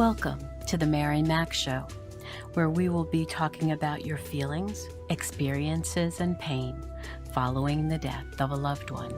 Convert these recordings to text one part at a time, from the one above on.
Welcome to the Mary Mac Show, where we will be talking about your feelings, experiences, and pain following the death of a loved one.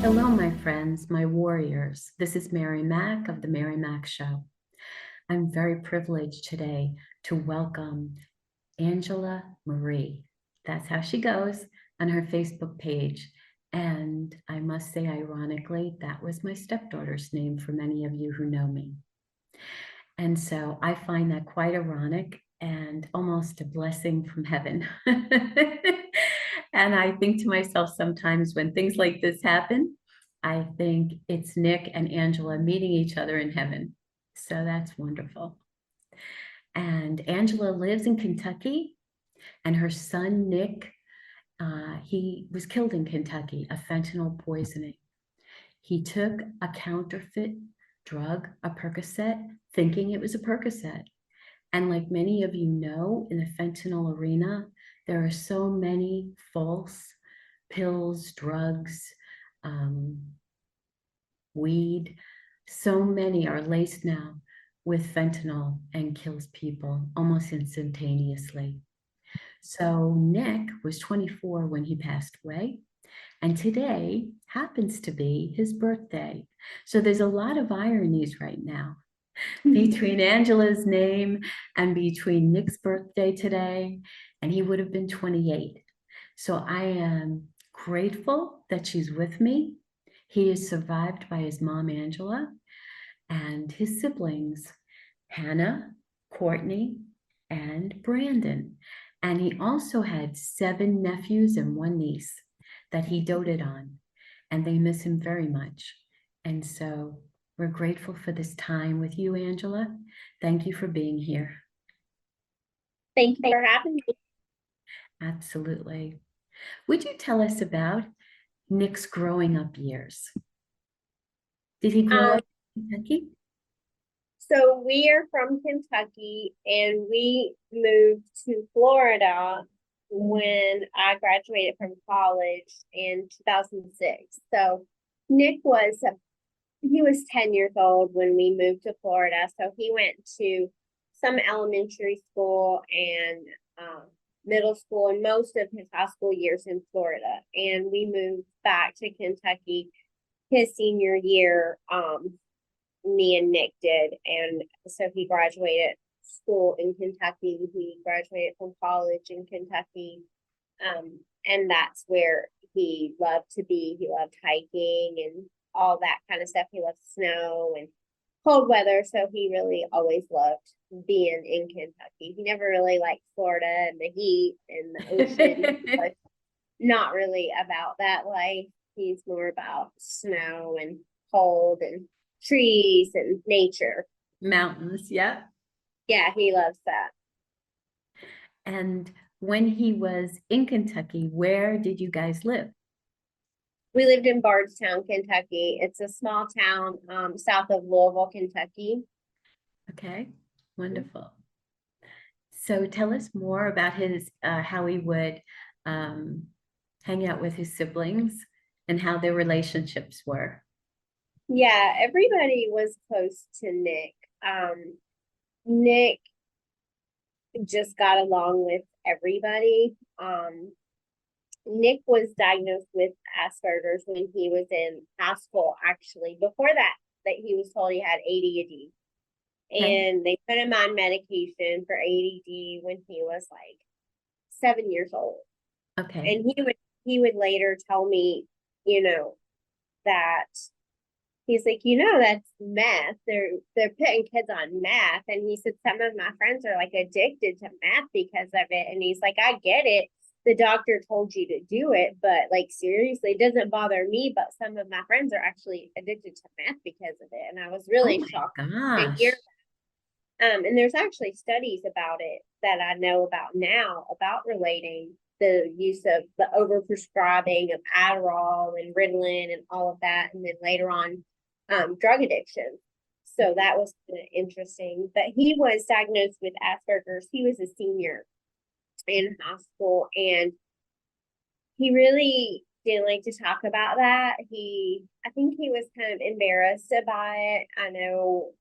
Hello, my friends, my warriors. This is Mary Mac of the Mary Mac Show. I'm very privileged today to welcome Angela Marie. That's how she goes on her Facebook page. And I must say, ironically, that was my stepdaughter's name for many of you who know me. And so I find that quite ironic and almost a blessing from heaven. And I think to myself sometimes when things like this happen, I think it's Nick and Angela meeting each other in heaven. So that's wonderful. And Angela lives in Kentucky, and her son, Nick, he was killed in Kentucky of fentanyl poisoning. He took a counterfeit drug, a Percocet, thinking it was a Percocet. And like many of you know, in the fentanyl arena, there are so many false pills, drugs, weed. So many are laced now with fentanyl and kills people almost instantaneously. So Nick was 24 when he passed away, and today happens to be his birthday. So there's a lot of ironies right now between Angela's name and between Nick's birthday today, and he would have been 28. So I am grateful that she's with me. He is survived by his mom, Angela, and his siblings, Hannah, Courtney, and Brandon. And he also had 7 nephews and 1 niece that he doted on, and they miss him very much. And so we're grateful for this time with you, Angela. Thank you for being here. Thank you for having me. Absolutely. Would you tell us about Nick's growing up years? Did he grow up in Kentucky? So we are from Kentucky and we moved to Florida when I graduated from college in 2006. So Nick he was 10 years old when we moved to Florida. So he went to some elementary school and middle school and most of his high school years in Florida. And we moved back to Kentucky his senior year. Me and Nick did. And so he graduated school in Kentucky. He graduated from college in Kentucky. And that's where he loved to be. He loved hiking and all that kind of stuff. He loved snow and cold weather. So he really always loved being in Kentucky. He never really liked Florida and the heat and the ocean. But not really about that life. He's more about snow and cold and trees and nature. Mountains, yeah. Yeah, he loves that. And when he was in Kentucky, where did you guys live? We lived in Bardstown, Kentucky. It's a small town south of Louisville, Kentucky. Okay, wonderful. So tell us more about his how he would hang out with his siblings and how their relationships were. Yeah, everybody was close to Nick. Nick just got along with everybody. Nick was diagnosed with Asperger's when he was in high school, actually. Before that he was told he had ADD. Okay. And they put him on medication for ADD when he was like 7 years old. Okay. And he would later tell me, that he's like, that's meth. They're putting kids on meth. And he said some of my friends are like addicted to meth because of it. And he's like, I get it. The doctor told you to do it, but like seriously, it doesn't bother me. But some of my friends are actually addicted to meth because of it. And I was really shocked to hear that. And there's actually studies about it that I know about now about relating the use of the overprescribing of Adderall and Ritalin and all of that, and then later on, drug addiction. So that was kind of interesting. But he was diagnosed with Asperger's. He was a senior in high school, and he really didn't like to talk about that. I think he was kind of embarrassed by it. I know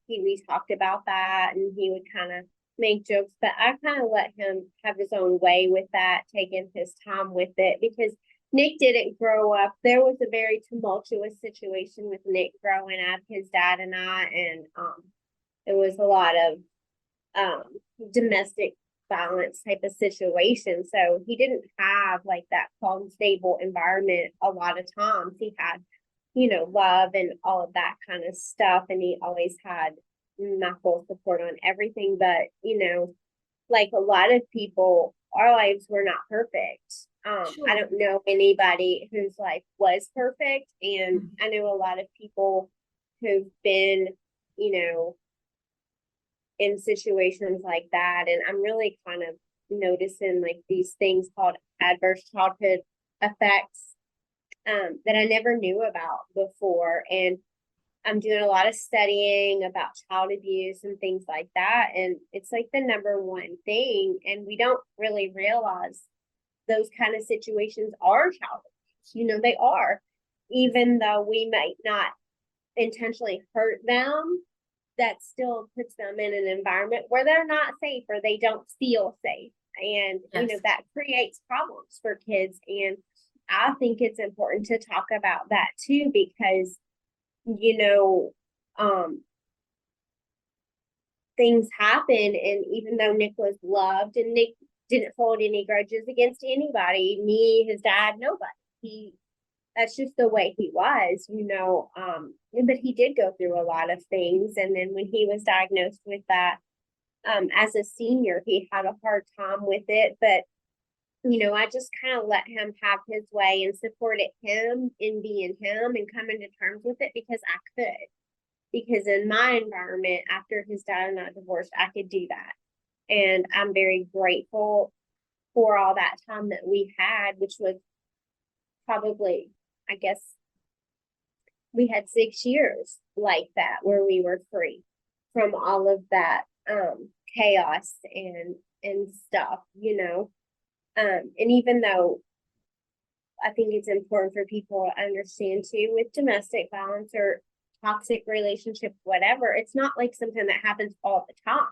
we talked about that, and he would kind of make jokes, but I kind of let him have his own way with that, taking his time with it, because Nick didn't grow up. There was a very tumultuous situation with Nick growing up, his dad and I, and there was a lot of domestic violence type of situation. So he didn't have like that calm, stable environment a lot of times. He had, love and all of that kind of stuff. And he always had my full support on everything. But, like a lot of people, our lives were not perfect. I Sure. don't know anybody whose life was perfect. And Mhm. I know a lot of people who've been, you know, in situations like that. And I'm really kind of noticing like these things called adverse childhood effects that I never knew about before. And I'm doing a lot of studying about child abuse and things like that. And it's like the number one thing. And we don't really realize those kind of situations are child abuse. They are, even though we might not intentionally hurt them, that still puts them in an environment where they're not safe or they don't feel safe. And, Yes. that creates problems for kids. And I think it's important to talk about that too, because, you know, um, things happen. And even though Nick was loved and Nick didn't hold any grudges against anybody, me, his dad, nobody. That's just the way he was, but he did go through a lot of things. And then when he was diagnosed with that, as a senior, he had a hard time with it. But, I just kind of let him have his way and supported him in being him and coming to terms with it because I could. Because in my environment, after his dad and I divorced, I could do that. And I'm very grateful for all that time that we had, which was probably, I guess, we had 6 years like that where we were free from all of that chaos and stuff. And even though I think it's important for people to understand too, with domestic violence or toxic relationship, whatever, it's not like something that happens all the time.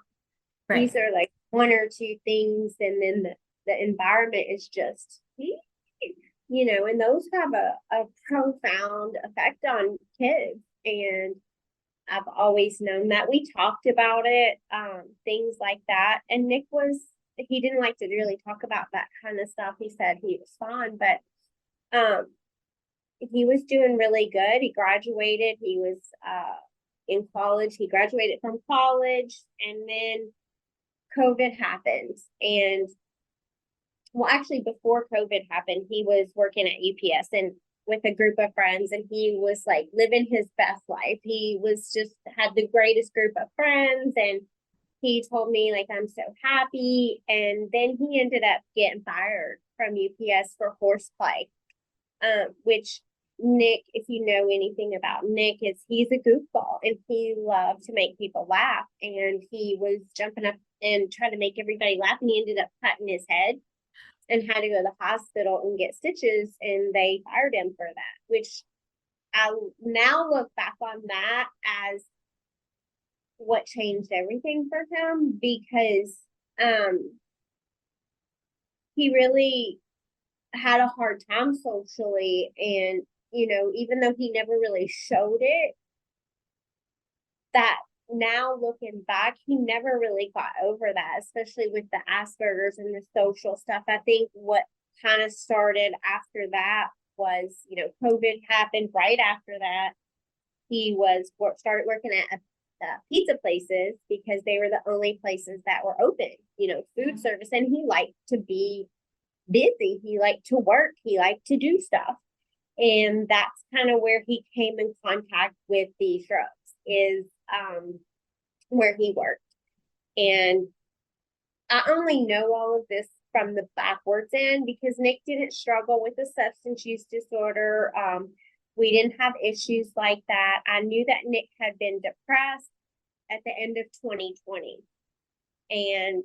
Right. These are like one or two things, and then the environment is just, and those have a profound effect on kids. And I've always known that. We talked about it, things like that. And he didn't like to really talk about that kind of stuff. He said he was fine, but he was doing really good. He graduated. He was in college. He graduated from college, and then COVID happened. And well, actually, before COVID happened, he was working at UPS and with a group of friends, and he was like living his best life. He was just had the greatest group of friends, and he told me like, I'm so happy. And then he ended up getting fired from UPS for horseplay, which Nick, if you know anything about Nick, is he's a goofball and he loved to make people laugh. And he was jumping up and trying to make everybody laugh, and he ended up cutting his head and had to go to the hospital and get stitches, and they fired him for that, which I now look back on that as what changed everything for him, because he really had a hard time socially. And, even though he never really showed it, that now looking back, he never really got over that, especially with the Asperger's and the social stuff. I think what kind of started after that was, COVID happened right after that. He started working at pizza places because they were the only places that were open, food service. And he liked to be busy. He liked to work. He liked to do stuff. And that's kind of where he came in contact with these drugs, is where he worked. And I only know all of this from the backwards end because Nick didn't struggle with a substance use disorder. We didn't have issues like that. I knew that Nick had been depressed at the end of 2020. And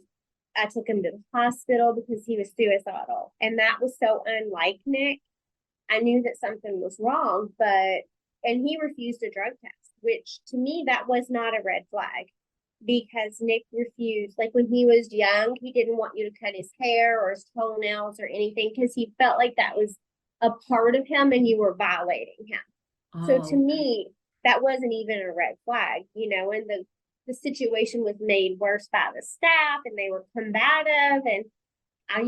I took him to the hospital because he was suicidal. And that was so unlike Nick. I knew that something was wrong, and he refused a drug test, which to me, that was not a red flag because Nick refused. Like when he was young, he didn't want you to cut his hair or his toenails or anything because he felt like that was a part of him and you were violating him. So to Oh, me, that wasn't even a red flag, and the situation was made worse by the staff and they were combative. And I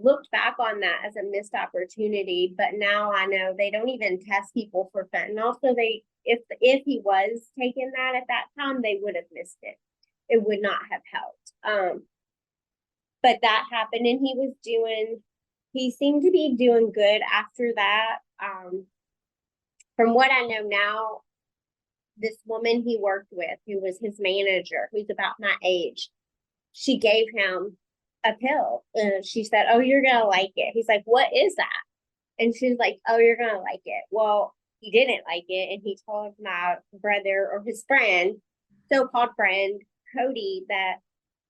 looked back on that as a missed opportunity, but now I know they don't even test people for fentanyl. So if he was taking that at that time, they would have missed it. It would not have helped. But that happened and he seemed to be doing good after that. From what I know now, this woman he worked with, who was his manager, who's about my age, she gave him a pill. And she said, "Oh, you're going to like it." He's like, "What is that?" And she's like, "Oh, you're going to like it." Well, he didn't like it. And he told my brother or his friend, so-called friend, Cody, that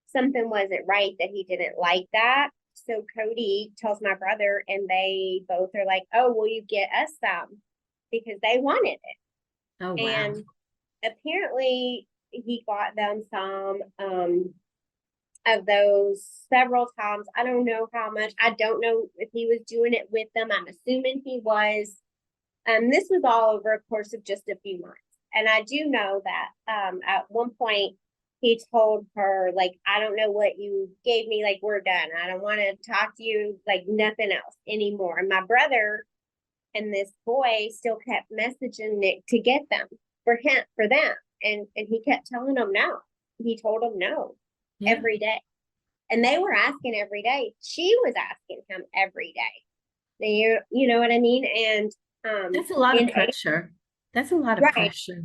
something wasn't right, that he didn't like that. So Cody tells my brother, and they both are like, "Oh, will you get us some?" Because they wanted it. oh, wow. And apparently he got them some of those several times. I don't know how much. I don't know if he was doing it with them. I'm assuming he was. This was all over a course of just a few months. And I do know that at one point he told her, like, "I don't know what you gave me. Like, we're done. I don't want to talk to you, like, nothing else anymore." And my brother and this boy still kept messaging Nick to get them for them. And he kept telling them no. He told them no Yeah. every day. And they were asking every day. She was asking him every day. You know what I mean? And That's a lot of in pressure. That's a lot of right. pressure.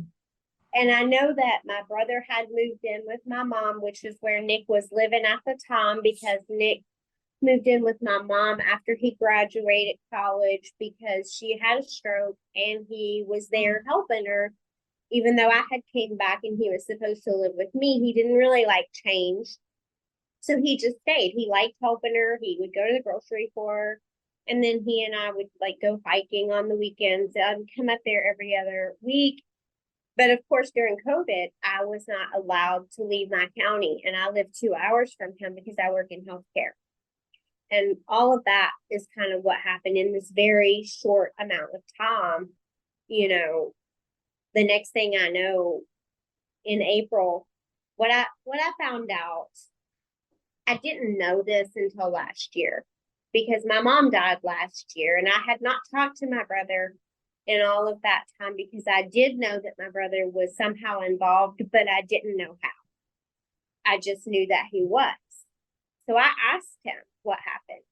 And I know that my brother had moved in with my mom, which is where Nick was living at the time, because Nick moved in with my mom after he graduated college because she had a stroke and he was there helping her. Even though I had came back and he was supposed to live with me, he didn't really like change. So he just stayed. He liked helping her. He would go to the grocery for her. And then he and I would like go hiking on the weekends. I'd come up there every other week. But of course, during COVID, I was not allowed to leave my county. And I live 2 hours from him because I work in healthcare. And all of that is kind of what happened in this very short amount of time. The next thing I know, in April, what I found out, I didn't know this until last year because my mom died last year and I had not talked to my brother in all of that time because I did know that my brother was somehow involved, but I didn't know how. I just knew that he was. So I asked him what happened.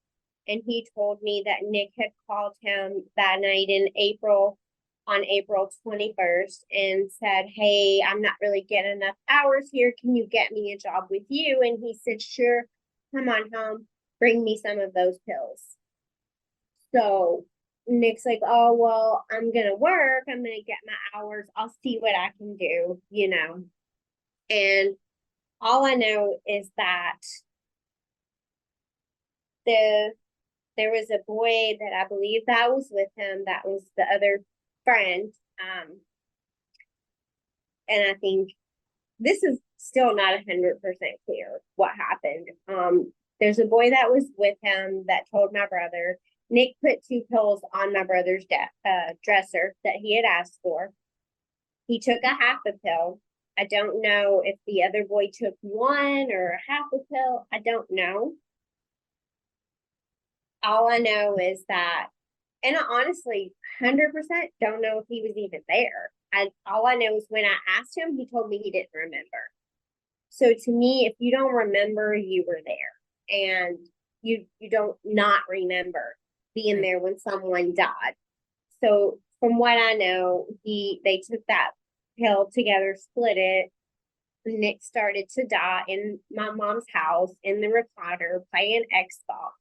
And he told me that Nick had called him that night on April 21st and said, "Hey, I'm not really getting enough hours here. Can you get me a job with you?" And he said, "Sure, come on home, bring me some of those pills." So Nick's like, "Oh, well, I'm going to work. I'm going to get my hours. I'll see what I can do. And all I know is that there was a boy that I believe that was with him. That was the other friend. And I think this is still not 100% clear what happened. There's a boy that was with him that told my brother. Nick put 2 pills on my brother's dresser that he had asked for. He took a half a pill. I don't know if the other boy took one or a half a pill. I don't know. All I know is that, and I honestly 100% don't know if he was even there. All I know is when I asked him, he told me he didn't remember. So to me, if you don't remember, you were there, and you don't not remember being there when someone died. So from what I know, they took that pill together, split it, Nick started to die in my mom's house in the recliner playing Xbox.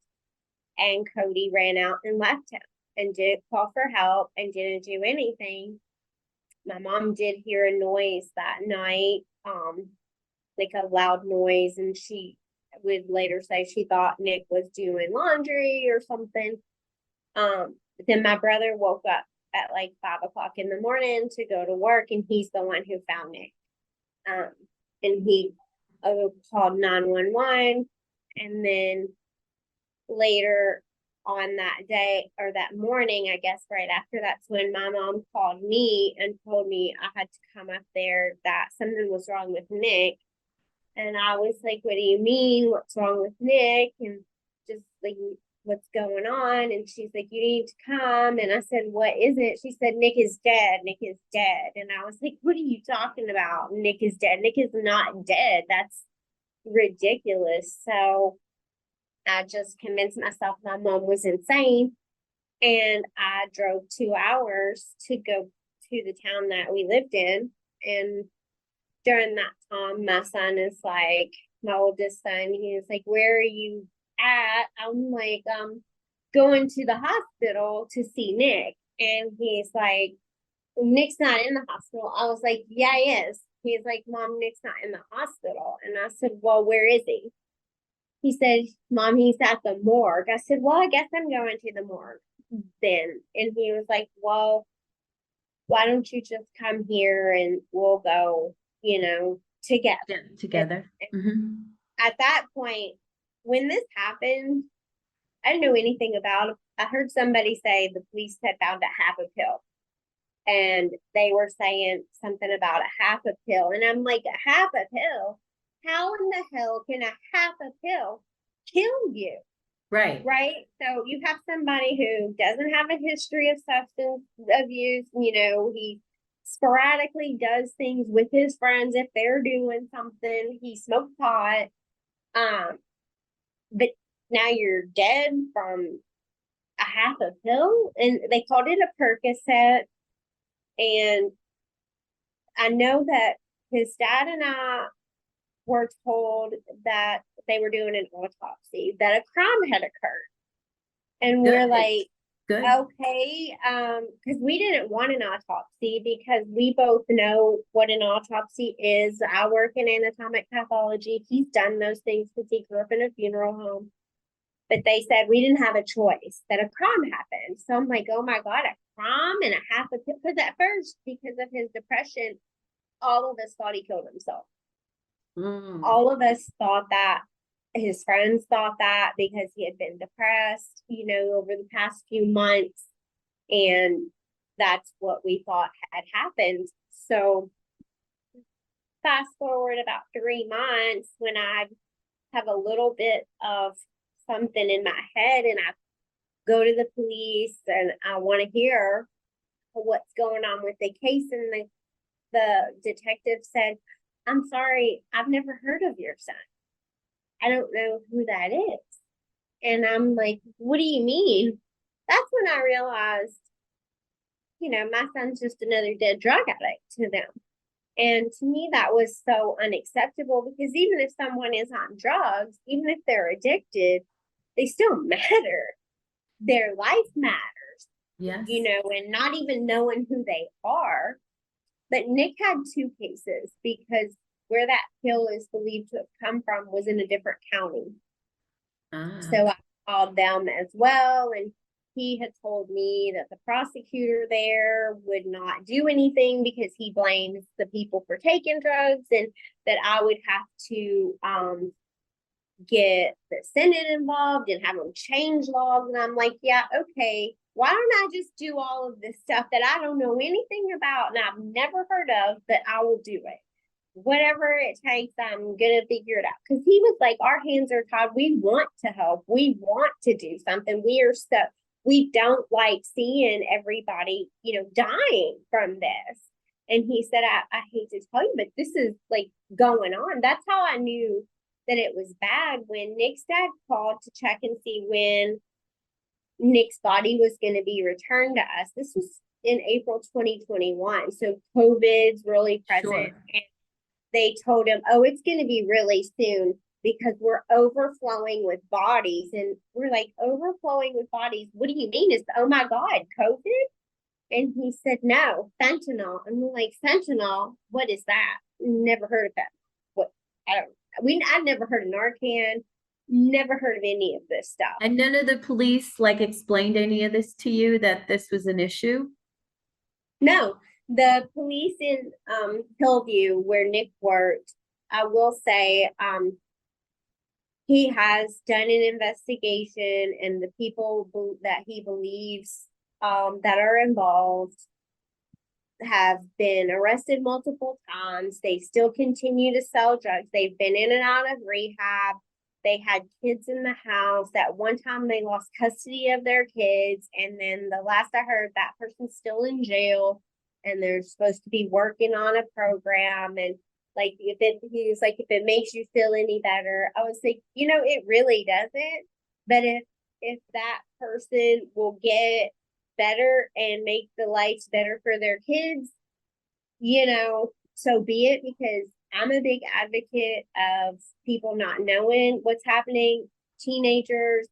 And Cody ran out and left him and didn't call for help and didn't do anything. My mom did hear a noise that night, like a loud noise, and she would later say she thought Nick was doing laundry or something. Then my brother woke up at like 5 o'clock in the morning to go to work, and he's the one who found Nick. And he called 911, and then later on that day or that morning, I guess right after, that's when my mom called me and told me I had to come up there, that something was wrong with Nick. And I was like, what do you mean? What's wrong with Nick? And just like, what's going on? And she's like, you need to come. And I said, what is it? She said, Nick is dead. Nick is dead. And I was like, what are you talking about? Nick is dead. Nick is not dead. That's ridiculous. So I just convinced myself my mom was insane. And I drove 2 hours to go to the town that we lived in. And during that time, my son is like, my oldest son, he was like, where are you at? I'm like, going to the hospital to see Nick. And he's like, Nick's not in the hospital. I was like, yeah, he is. He's like, Mom, Nick's not in the hospital. And I said, well, where is he? He said, Mom, he's at the morgue. I said, well, I guess I'm going to the morgue then. And he was like, well, why don't you just come here and we'll go, together. Yeah, together. Mm-hmm. At that point, when this happened, I didn't know anything about it. I heard somebody say the police had found a half a pill. And they were saying something about a half a pill. And I'm like, a half a pill? How in the hell can a half a pill kill you? Right. Right. So you have somebody who doesn't have a history of substance abuse. He sporadically does things with his friends if they're doing something. He smoked pot. But now you're dead from a half a pill. And they called it a Percocet. And I know that his dad and I were told that they were doing an autopsy, that a crime had occurred. And we're like, good. Okay, because we didn't want an autopsy because we both know what an autopsy is. I work in anatomic pathology. He's done those things because he grew up in a funeral home. But they said we didn't have a choice, that a crime happened. So I'm like, oh my God, a crime and a half a pill. Because at first, because of his depression, all of us thought he killed himself. All of us thought that. His friends thought that because he had been depressed, over the past few months. And that's what we thought had happened. So fast forward about 3 months, when I have a little bit of something in my head and I go to the police and I want to hear what's going on with the case. And the detective said, I'm sorry, I've never heard of your son. I don't know who that is. And I'm like, what do you mean? That's when I realized, my son's just another dead drug addict to them. And to me, that was so unacceptable because even if someone is on drugs, even if they're addicted, they still matter. Their life matters. Yes. And not even knowing who they are. But Nick had 2 cases because where that pill is believed to have come from was in a different county. So I called them as well. And he had told me that the prosecutor there would not do anything because he blames the people for taking drugs, and that I would have to get the Senate involved and have them change laws. And I'm like, yeah, okay. Why don't I just do all of this stuff that I don't know anything about and I've never heard of, but I will do it. Whatever it takes, I'm going to figure it out. Because he was like, our hands are tied. We want to help. We want to do something. We are stuck. We don't like seeing everybody, dying from this. And he said, I hate to tell you, but this is like going on. That's how I knew that it was bad when Nick's dad called to check and see when Nick's body was going to be returned to us. This was in April 2021. So COVID's really present. Sure. they told him, oh, it's going to be really soon because we're overflowing with bodies. And we're like, overflowing with bodies? What do you mean? Is, oh my God, COVID? And he said, no, fentanyl. And we're like, fentanyl? What is that? Never heard of that. What? I've never heard of Narcan, never heard of any of this stuff. And none of the police like explained any of this to you, that this was an issue? No, the police in Hillview where Nick worked, I will say, he has done an investigation, and the people that he believes that are involved have been arrested multiple times. They still continue to sell drugs. They've been in and out of rehab. They had kids in the house. At one time, they lost custody of their kids. And then the last I heard, that person's still in jail, and they're supposed to be working on a program. And like, he was like, if it makes you feel any better, I was like, it really doesn't. But if that person will get better and make the lives better for their kids, so be it, because I'm a big advocate of people not knowing what's happening, teenagers,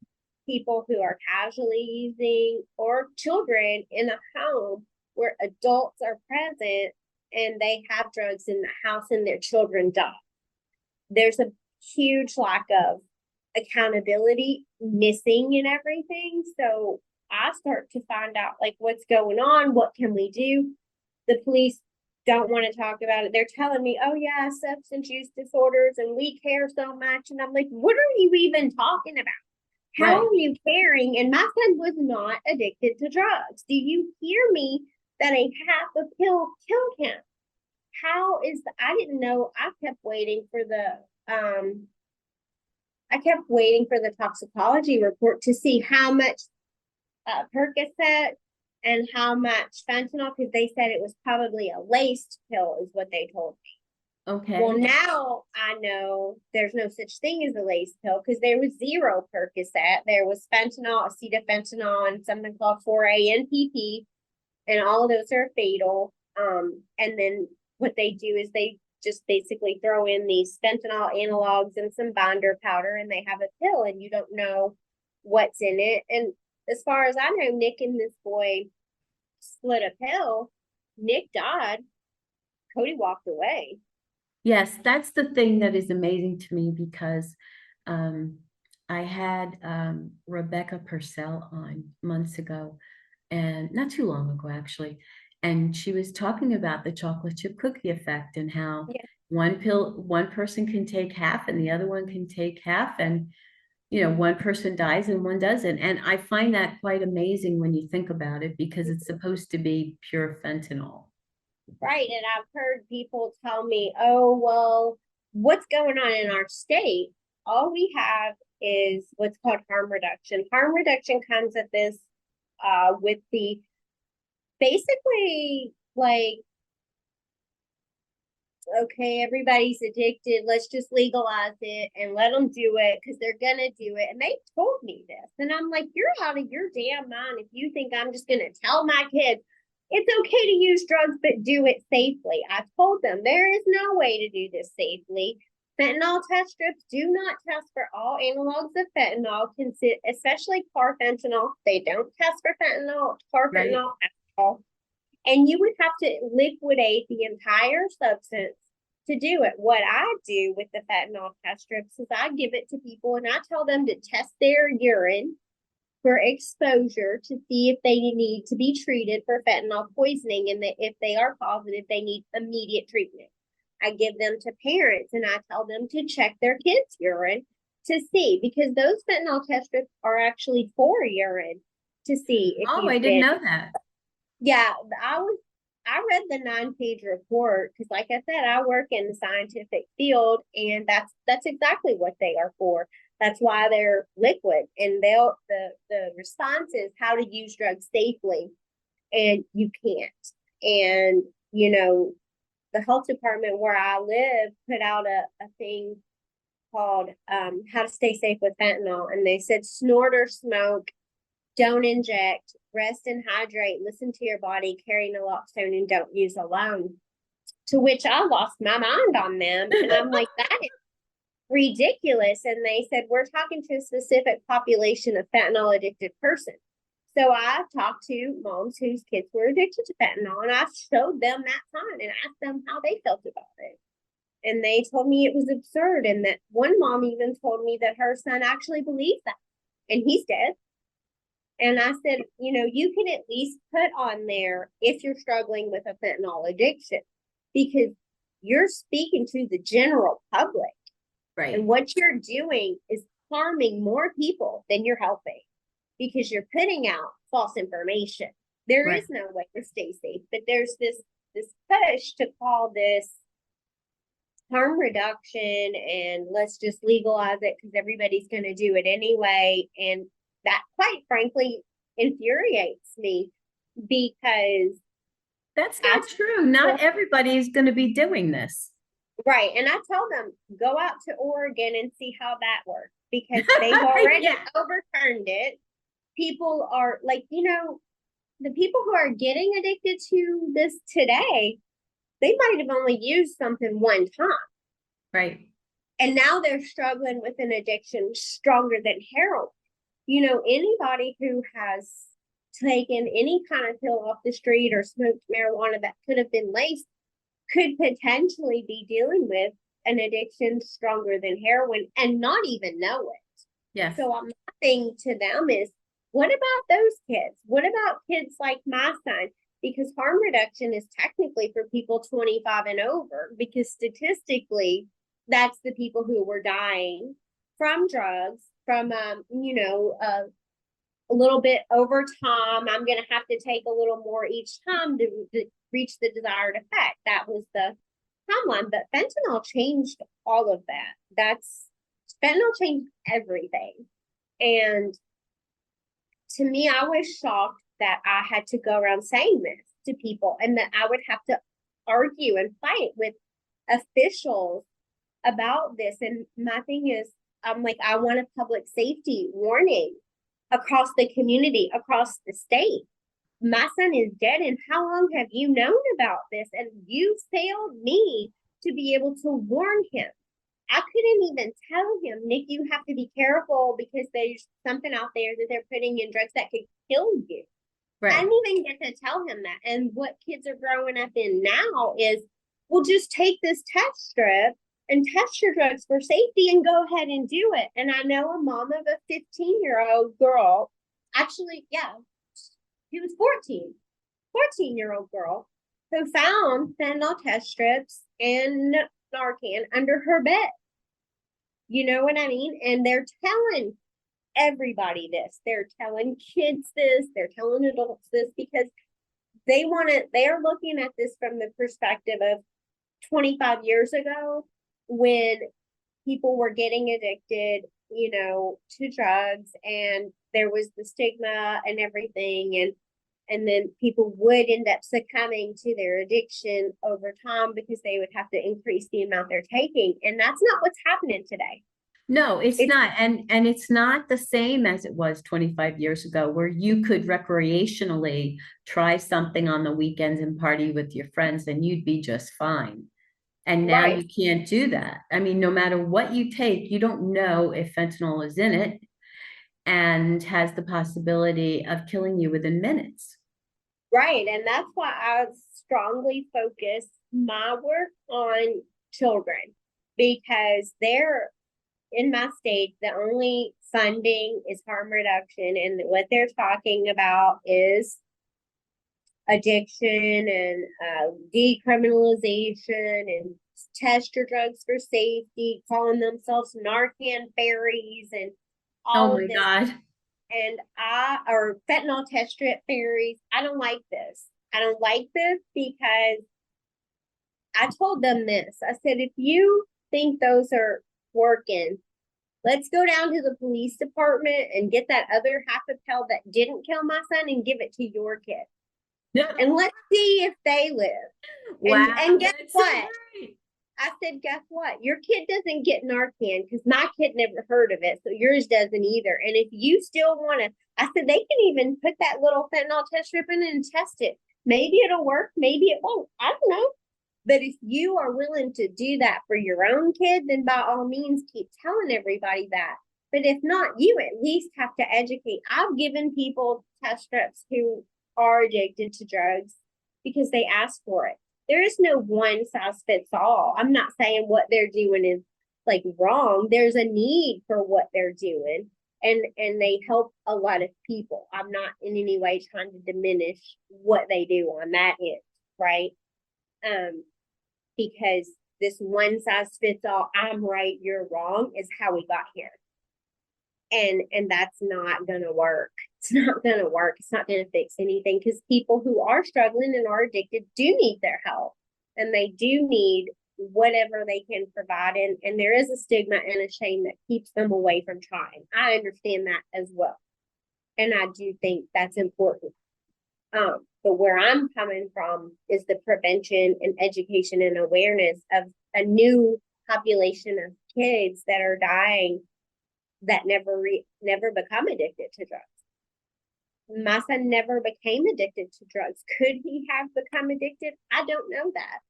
people who are casually using, or children in a home where adults are present and they have drugs in the house and their children die. There's a huge lack of accountability missing in everything. So I start to find out like what's going on, what can we do? The police don't want to talk about it. They're telling me, oh yeah, substance use disorders, and we care so much. And I'm like, what are you even talking about? How Right. are you caring? And my son was not addicted to drugs. Do you hear me that a half a pill killed him? I didn't know. I kept waiting for the toxicology report to see how much Percocet and how much fentanyl, because they said it was probably a laced pill, is what they told me. Okay. Well, now I know there's no such thing as a laced pill, because there was zero Percocet. There was fentanyl, acetafentanil, and something called 4-ANPP, and all of those are fatal. And then what they do is they just basically throw in these fentanyl analogs and some binder powder, and they have a pill, and you don't know what's in it. And as far as I know, Nick and this boy split a pill. Nick died. Cody walked away. Yes, that's the thing that is amazing to me, because I had Rebecca Purcell on months ago, and not too long ago actually, and she was talking about the chocolate chip cookie effect, and how Yeah. one person can take half and the other one can take half, and one person dies and one doesn't. And I find that quite amazing when you think about it, because it's supposed to be pure fentanyl. Right. And I've heard people tell me, oh, well, what's going on in our state? All we have is what's called harm reduction. Harm reduction comes at this with the basically like, okay, everybody's addicted. Let's just legalize it and let them do it because they're going to do it. And they told me this. And I'm like, you're out of your damn mind if you think I'm just going to tell my kids it's okay to use drugs, but do it safely. I told them there is no way to do this safely. Fentanyl test strips do not test for all analogs of fentanyl, especially carfentanil. They don't test for fentanyl, Right. carfentanil at all. And you would have to liquidate the entire substance to do it. What I do with the fentanyl test strips is I give it to people and I tell them to test their urine for exposure to see if they need to be treated for fentanyl poisoning, and that if they are positive, they need immediate treatment. I give them to parents and I tell them to check their kids' urine to see, because those fentanyl test strips are actually for urine to see if Oh, I you've didn't been. know that. Yeah, I read the 9-page report because, like I said, I work in the scientific field, and that's exactly what they are for. That's why they're liquid, and the response is how to use drugs safely, and you can't. And the health department where I live put out a thing called "How to Stay Safe with Fentanyl," and they said snort or smoke, don't inject, rest and hydrate, listen to your body, carry naloxone, and don't use alone. To which I lost my mind on them. And I'm like, that is ridiculous. And they said, we're talking to a specific population of fentanyl addicted persons. So I talked to moms whose kids were addicted to fentanyl, and I showed them that sign and asked them how they felt about it. And they told me it was absurd. And that one mom even told me that her son actually believed that, and he's dead. And I said, you can at least put on there if you're struggling with a fentanyl addiction, because you're speaking to the general public. Right. And what you're doing is harming more people than you're helping, because you're putting out false information. There is no way to stay safe, but there's this push to call this harm reduction and let's just legalize it because everybody's going to do it anyway. And that, quite frankly, infuriates me, because that's not true. Not everybody's going to be doing this. Right. And I tell them, go out to Oregon and see how that works, because they've already overturned it. People are like, the people who are getting addicted to this today, they might have only used something one time. Right. And now they're struggling with an addiction stronger than heroin. Anybody who has taken any kind of pill off the street or smoked marijuana that could have been laced could potentially be dealing with an addiction stronger than heroin and not even know it. Yeah. So my thing to them is, what about those kids? What about kids like my son? Because harm reduction is technically for people 25 and over, because statistically, that's the people who were dying from drugs, from, a little bit over time. I'm going to have to take a little more each time to reach the desired effect. That was the timeline. But fentanyl changed all of that. Fentanyl changed everything. And to me, I was shocked that I had to go around saying this to people, and that I would have to argue and fight with officials about this. And my thing is, I'm like, I want a public safety warning across the community, across the state. My son is dead, and how long have you known about this? And you failed me to be able to warn him. I couldn't even tell him, Nick, you have to be careful because there's something out there that they're putting in drugs that could kill you. Right. I didn't even get to tell him that. And what kids are growing up in now is, well, just take this test strip and test your drugs for safety and go ahead and do it. And I know a mom of a 15-year-old girl, actually, she was 14-year-old girl, who found fentanyl test strips and Narcan under her bed. You know what I mean? And they're telling everybody this. They're telling kids this. They're telling adults this, because they are looking at this from the perspective of 25 years ago, when people were getting addicted, to drugs, and there was the stigma and everything. And then people would end up succumbing to their addiction over time because they would have to increase the amount they're taking. And that's not what's happening today. No, it's not. And it's not the same as it was 25 years ago, where you could recreationally try something on the weekends and party with your friends and you'd be just fine. And now you can't do that. I mean, no matter what you take, you don't know if fentanyl is in it and has the possibility of killing you within minutes. Right. And that's why I strongly focus my work on children, because they're, in my state, the only funding is harm reduction. And what they're talking about is addiction and decriminalization and test your drugs for safety, calling themselves Narcan fairies and all of this. God. And or fentanyl test strip fairies. I don't like this. I don't like this because I told them this. I said, if you think those are working, let's go down to the police department and get that other half a pill that didn't kill my son and give it to your kid. Yeah. And let's see if they live. Wow. And guess what? So I said, guess what? Your kid doesn't get Narcan because my kid never heard of it. So yours doesn't either. And if you still want to, I said, they can even put that little fentanyl test strip in and test it. Maybe it'll work. Maybe it won't. I don't know. But if you are willing to do that for your own kid, then by all means, keep telling everybody that. But if not, you at least have to educate. I've given people test strips who are addicted to drugs because they ask for it. There is no one size fits all. I'm not saying what they're doing is like wrong. There's a need for what they're doing, and they help a lot of people. I'm not in any way trying to diminish what they do on that end, right? Because this one size fits all, I'm right, you're wrong, is how we got here. And that's not gonna work. It's not gonna work. It's not gonna fix anything, because people who are struggling and are addicted do need their help, and they do need whatever they can provide. And there is a stigma and a shame that keeps them away from trying. I understand that as well. And I do think that's important. But where I'm coming from is the prevention and education and awareness of a new population of kids that are dying that never become addicted to drugs. My son never became addicted to drugs. Could he have become addicted? I don't know that.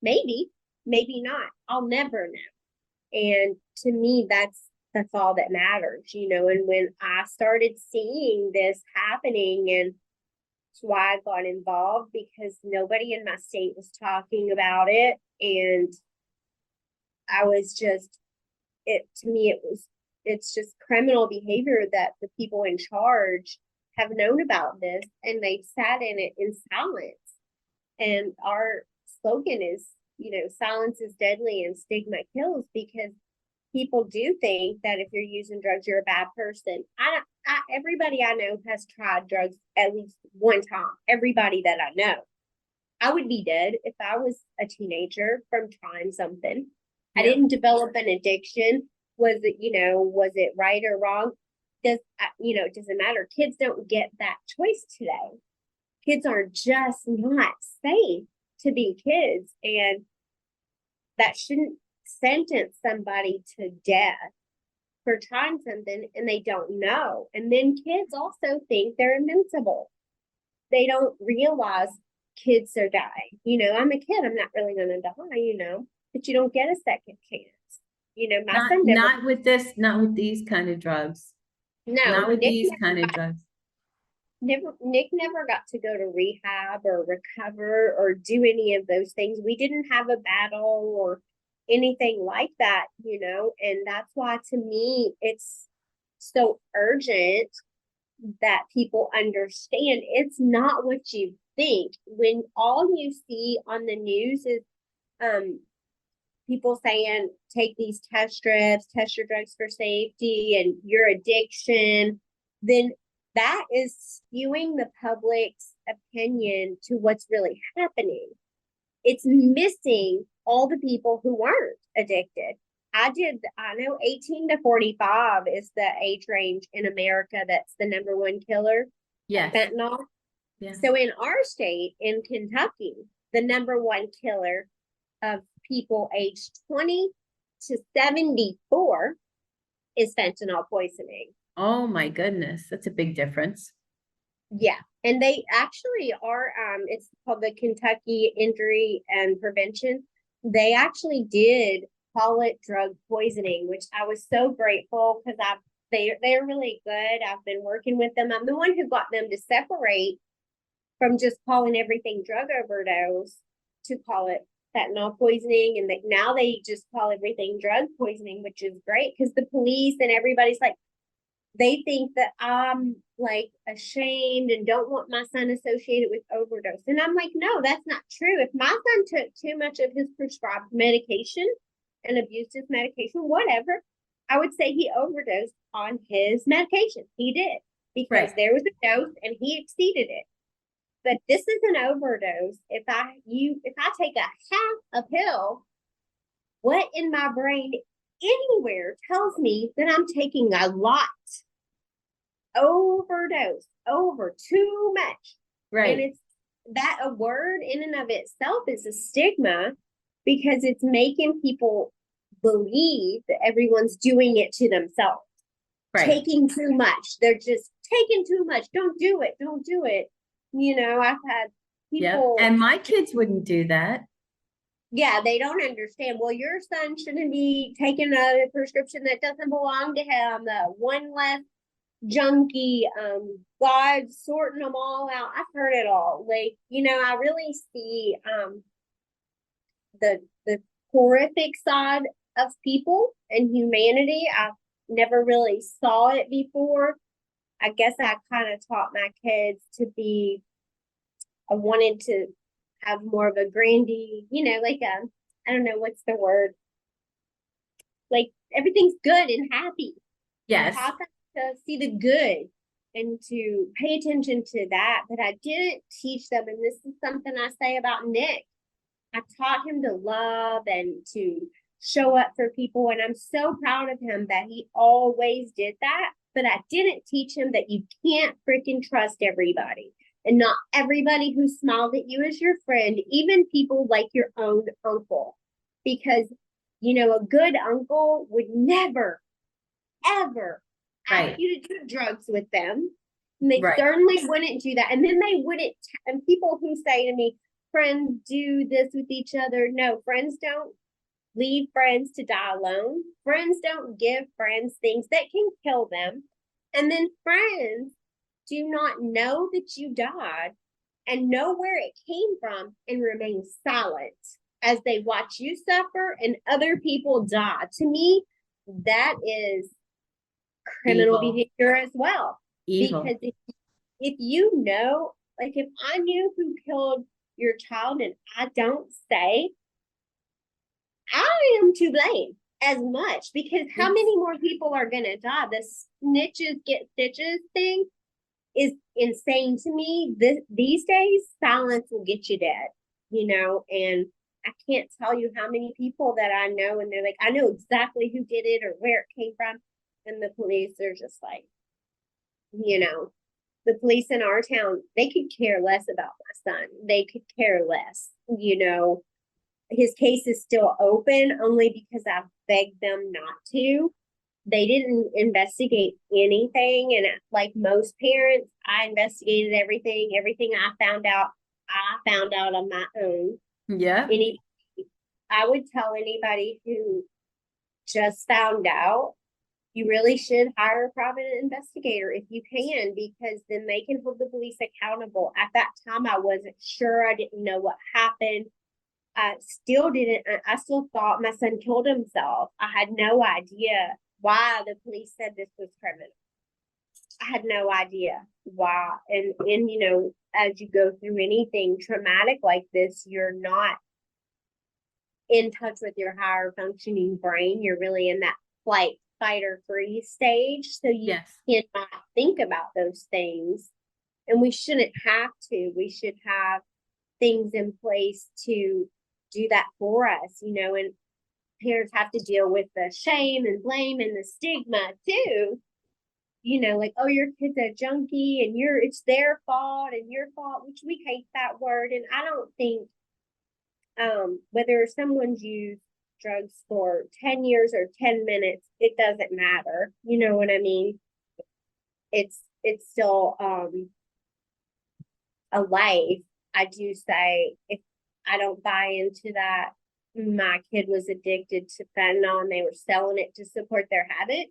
Maybe, maybe not. I'll never know. And to me, that's all that matters, you know. And when I started seeing this happening, and that's why I got involved, because nobody in my state was talking about it. And I was just, to me, it's just criminal behavior that the people in charge have known about this, and they've sat in it in silence. And our slogan is, you know, silence is deadly and stigma kills, because people do think that if you're using drugs, you're a bad person. Everybody I know has tried drugs at least one time. Everybody that I know. I would be dead if I was a teenager from trying something. Yeah. I didn't develop an addiction. Was it right or wrong? It doesn't matter. Kids don't get that choice today. Kids are just not safe to be kids, and that shouldn't sentence somebody to death for trying something and they don't know. And then kids also think they're invincible. They don't realize kids are dying. You know, I'm a kid. I'm not really going to die, you know, but you don't get a second chance. You know, my son never, not with these kind of drugs. No, not with these kind of drugs. Nick never got to go to rehab or recover or do any of those things. We didn't have a battle or anything like that, you know, and that's why, to me, it's so urgent that people understand it's not what you think. When all you see on the news is people saying, take these test strips, test your drugs for safety and your addiction, then that is skewing the public's opinion to what's really happening. It's missing all the people who weren't addicted. I know 18 to 45 is the age range in America that's the number one killer. Yes. Fentanyl. Yeah. So in our state, in Kentucky, the number one killer of people aged 20 to 74 is fentanyl poisoning. Oh my goodness, that's a big difference. Yeah, and they actually are, it's called the Kentucky Injury and Prevention. They actually did call it drug poisoning, which I was so grateful, because they're really good. I've been working with them. I'm the one who got them to separate from just calling everything drug overdose to call it fentanyl poisoning, and now they just call everything drug poisoning, which is great, because the police and everybody's like, they think that I'm like ashamed and don't want my son associated with overdose. And I'm like, no, that's not true. If my son took too much of his prescribed medication and abused his medication, whatever, I would say he overdosed on his medication. He did, because there was a dose and he exceeded it. But this is an overdose. If I take a half a pill, what in my brain anywhere tells me that I'm taking a lot? Overdose, over too much. Right. And it's that a word in and of itself is a stigma, because it's making people believe that everyone's doing it to themselves. Right. Taking too much. They're just taking too much. Don't do it. Don't do it. You know, I've had people. Yeah. And my kids wouldn't do that. Yeah, they don't understand. Well, your son shouldn't be taking a prescription that doesn't belong to him. The one less junkie, God's sorting them all out. I've heard it all. Like, I really see the horrific side of people and humanity. I never really saw it before. I guess I kind of taught my kids to be, I wanted to have more of a grandy, like I don't know what's the word, like everything's good and happy. I Yes. taught them to see the good and to pay attention to that, but I didn't teach them, and this is something I say about Nick. I taught him to love and to show up for people, and I'm so proud of him that he always did that. But I didn't teach him that you can't freaking trust everybody. And not everybody who smiled at you is your friend, even people like your own uncle. Because, a good uncle would never, ever ask Right. you to do drugs with them. And they Right. certainly wouldn't do that. And then they wouldn't, and people who say to me, friends do this with each other. No, friends don't leave friends to die alone. Friends don't give friends things that can kill them. And then friends do not know that you died and know where it came from and remain silent as they watch you suffer and other people die. To me, that is criminal Evil. behavior as well. Because Evil. if you know, like if I knew who killed your child and I don't say, I am to blame as much, because how Yes. many more people are going to die? The snitches get stitches thing is insane to me. These days, silence will get you dead, and I can't tell you how many people that I know, and they're like, I know exactly who did it or where it came from. And the police are just like, the police in our town, they could care less about my son. They could care less. His case is still open only because I've begged them not to. They didn't investigate anything. And like most parents, I investigated everything. Everything I found out on my own. Yeah. Any, I would tell anybody who just found out, you really should hire a private investigator if you can, because then they can hold the police accountable. At that time, I wasn't sure. I didn't know what happened. I still thought my son killed himself. I had no idea why the police said this was criminal. I had no idea why. And as you go through anything traumatic like this, you're not in touch with your higher functioning brain. You're really in that flight, fight, or freeze stage. So you Yes. cannot think about those things. And we shouldn't have to. We should have things in place to do that for us, and parents have to deal with the shame and blame and the stigma too. Like, oh, your kid's a junkie and it's their fault and your fault, which we hate that word. And I don't think whether someone's used drugs for 10 years or 10 minutes, it doesn't matter. You know what I mean? It's still a life. I do say, if I don't buy into that, my kid was addicted to fentanyl and they were selling it to support their habit.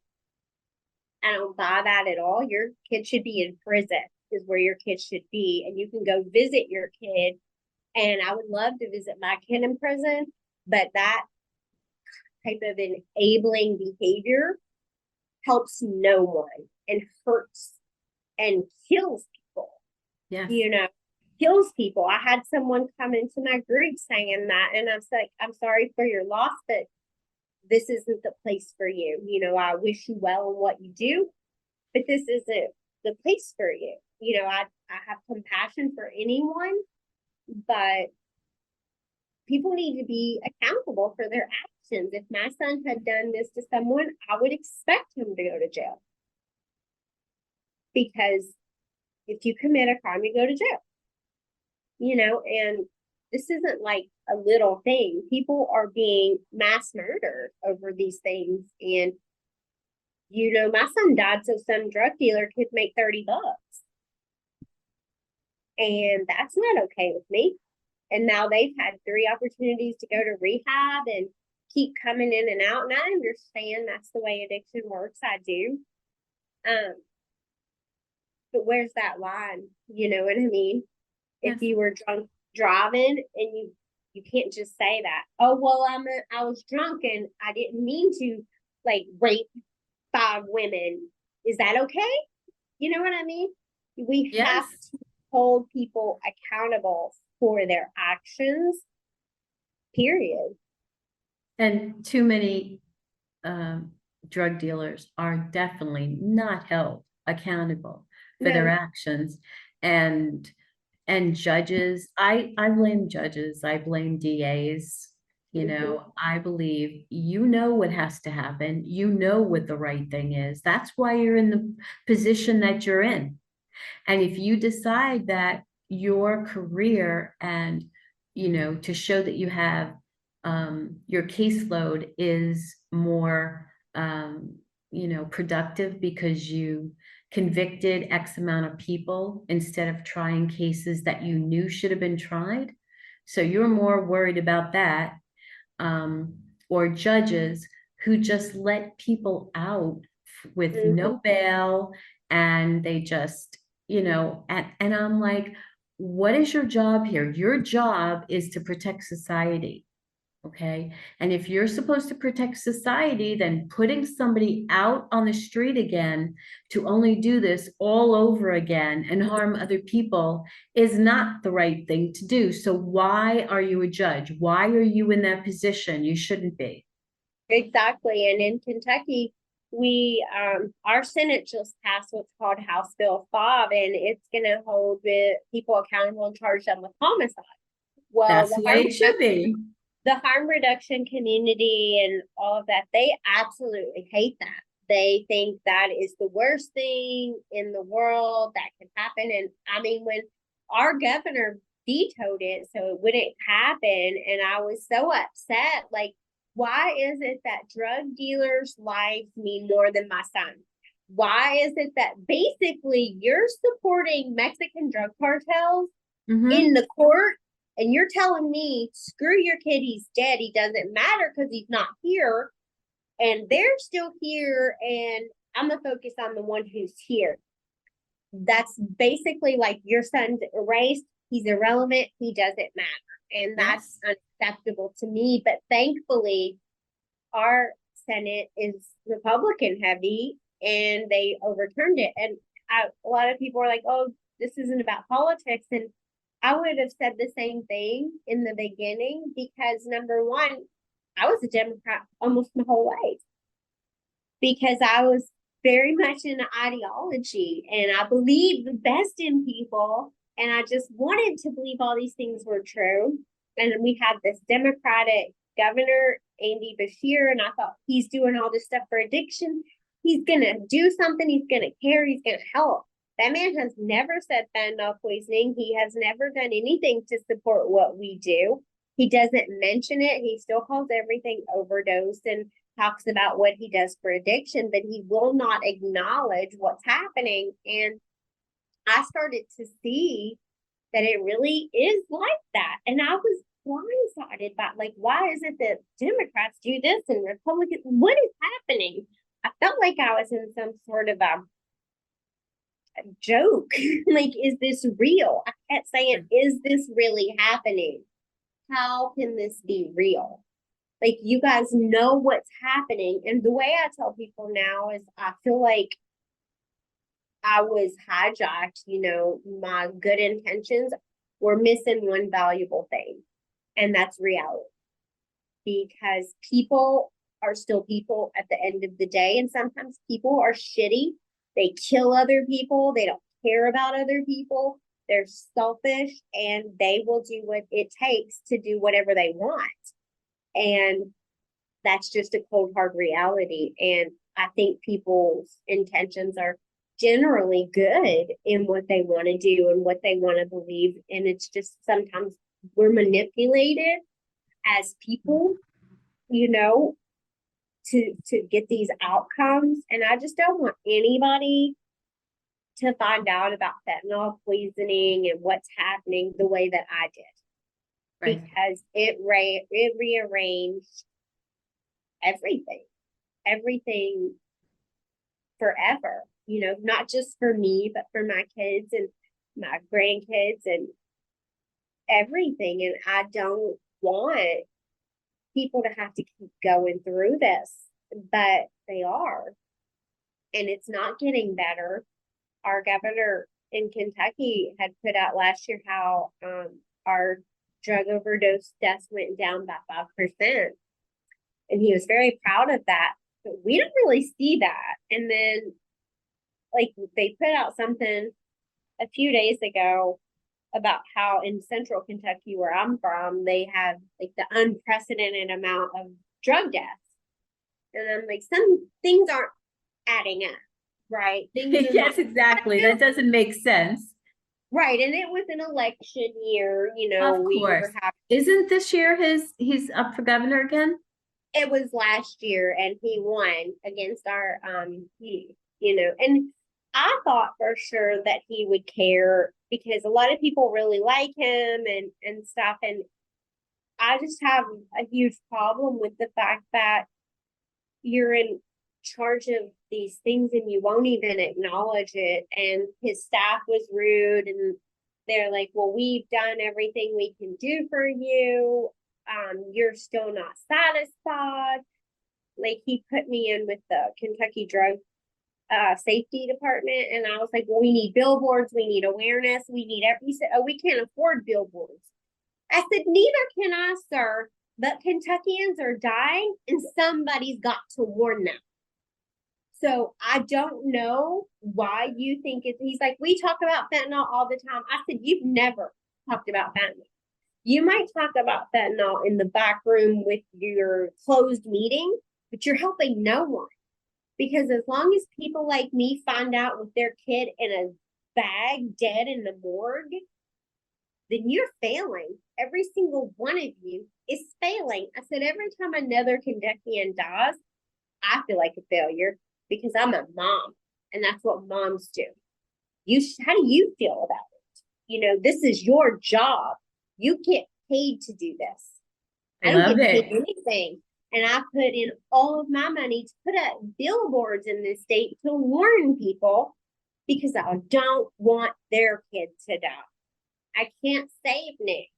I don't buy that at all. Your kid should be in prison, is where your kid should be. And you can go visit your kid. And I would love to visit my kid in prison, but that type of enabling behavior helps no one and hurts and kills people. Yes. Kills people. I had someone come into my group saying that, and I was like, I'm sorry for your loss, but this isn't the place for you. I wish you well in what you do, but this isn't the place for you. I have compassion for anyone, but people need to be accountable for their actions. If my son had done this to someone, I would expect him to go to jail. Because if you commit a crime, you go to jail. And this isn't like a little thing. People are being mass murdered over these things. And, my son died so some drug dealer could make $30. And that's not okay with me. And now they've had 3 opportunities to go to rehab and keep coming in and out. And I understand that's the way addiction works. I do. But where's that line? You know what I mean? If Yes. you were drunk driving and you can't just say that. Oh, well, I was drunk and I didn't mean to like rape 5 women. Is that okay? You know what I mean? We have Yes. to hold people accountable for their actions, period. And too many drug dealers are definitely not held accountable for their No. actions. And judges, I blame judges, I blame DAs. Mhm. I believe you know what has to happen. You know what the right thing is. That's why you're in the position that you're in. And if you decide that your career and, to show that you have your caseload is more, productive because you convicted X amount of people instead of trying cases that you knew should have been tried. So you're more worried about that, or judges who just let people out with Mhm. no bail, and they just, and I'm like, what is your job here? Your job is to protect society. Okay. And if you're supposed to protect society, then putting somebody out on the street again to only do this all over again and harm other people is not the right thing to do. So why are you a judge? Why are you in that position? You shouldn't be. Exactly. And in Kentucky, we our Senate just passed what's called House Bill 5, and it's gonna hold the people accountable and charge them with homicide. Well, That's the way it should be. the harm reduction community and all of that, they absolutely hate that. They think that is the worst thing in the world that could happen. And I mean, when our governor vetoed it so it wouldn't happen, and I was so upset, like, why is it that drug dealers' lives mean more than my son? Why is it that basically you're supporting Mexican drug cartels in Mm-hmm. the court, and you're telling me, screw your kid, he's dead, he doesn't matter because he's not here, and they're still here, and I'm gonna focus on the one who's here. That's basically like your son's erased, he's irrelevant, he doesn't matter. And that's Yes. unacceptable to me. But thankfully, our Senate is Republican heavy, and they overturned it. And a lot of people are like, oh, this isn't about politics. And I would have said the same thing in the beginning because, number one, I was a Democrat almost my whole life because I was very much in ideology and I believed the best in people. And I just wanted to believe all these things were true. And we had this Democratic governor, Andy Bashir, and I thought he's doing all this stuff for addiction. He's going to do something. He's going to care. He's going to help. That man has never said fentanyl poisoning. He has never done anything to support what we do. He doesn't mention it. He still calls everything overdose and talks about what he does for addiction, but he will not acknowledge what's happening. And I started to see that it really is like that. And I was blindsided by, like, why is it that Democrats do this and Republicans? What is happening? I felt like I was in some sort of a joke. Like, is this real? I kept saying, is this really happening? How can this be real? Like, you guys know what's happening. And the way I tell people now is I feel like I was hijacked, my good intentions were missing one valuable thing, and that's reality. Because people are still people at the end of the day, and sometimes people are shitty. They kill other people, they don't care about other people, they're selfish, and they will do what it takes to do whatever they want. And that's just a cold hard reality. And I think people's intentions are generally good in what they want to do and what they want to believe. And it's just sometimes we're manipulated as people, you know, to get these outcomes. And I just don't want anybody to find out about fentanyl poisoning and what's happening the way that I did. Right. because it rearranged everything forever, not just for me, but for my kids and my grandkids and everything. And I don't want people to have to keep going through this, but they are. And it's not getting better. Our governor in Kentucky had put out last year how our drug overdose deaths went down by 5%. And he was very proud of that. But we don't really see that. And then, like, they put out something a few days ago about how in central Kentucky, where I'm from, they have like the unprecedented amount of drug deaths. And I'm like, some things aren't adding up, right? Things are Yes, not exactly. That doesn't make sense. right. And it was an election year, Of we course. were having, Isn't this year he's up for governor again? it was last year and he won against our and I thought for sure that he would care because a lot of people really like him and stuff. And I just have a huge problem with the fact that you're in charge of these things and you won't even acknowledge it. And his staff was rude and they're like, well, we've done everything we can do for you. You're still not satisfied. Like he put me in with the Kentucky Drug Safety Department, and I was like, well, we need billboards, we need awareness, we need every. He said, oh, we can't afford billboards. I said, neither can I, sir. But Kentuckians are dying, and somebody's got to warn them. So I don't know why you think it's. He's like, we talk about fentanyl all the time. I said, you've never talked about fentanyl. You might talk about fentanyl in the back room with your closed meeting, but you're helping no one. Because as long as people like me find out with their kid in a bag dead in the morgue, then you're failing. Every single one of you is failing. I said, every time another Kentuckian dies, I feel like a failure because I'm a mom and that's what moms do. How do you feel about it? This is your job. You get paid to do this. I don't Love get paid it. anything. And I put in all of my money to put up billboards in this state to warn people because I don't want their kids to die. I can't save Nick.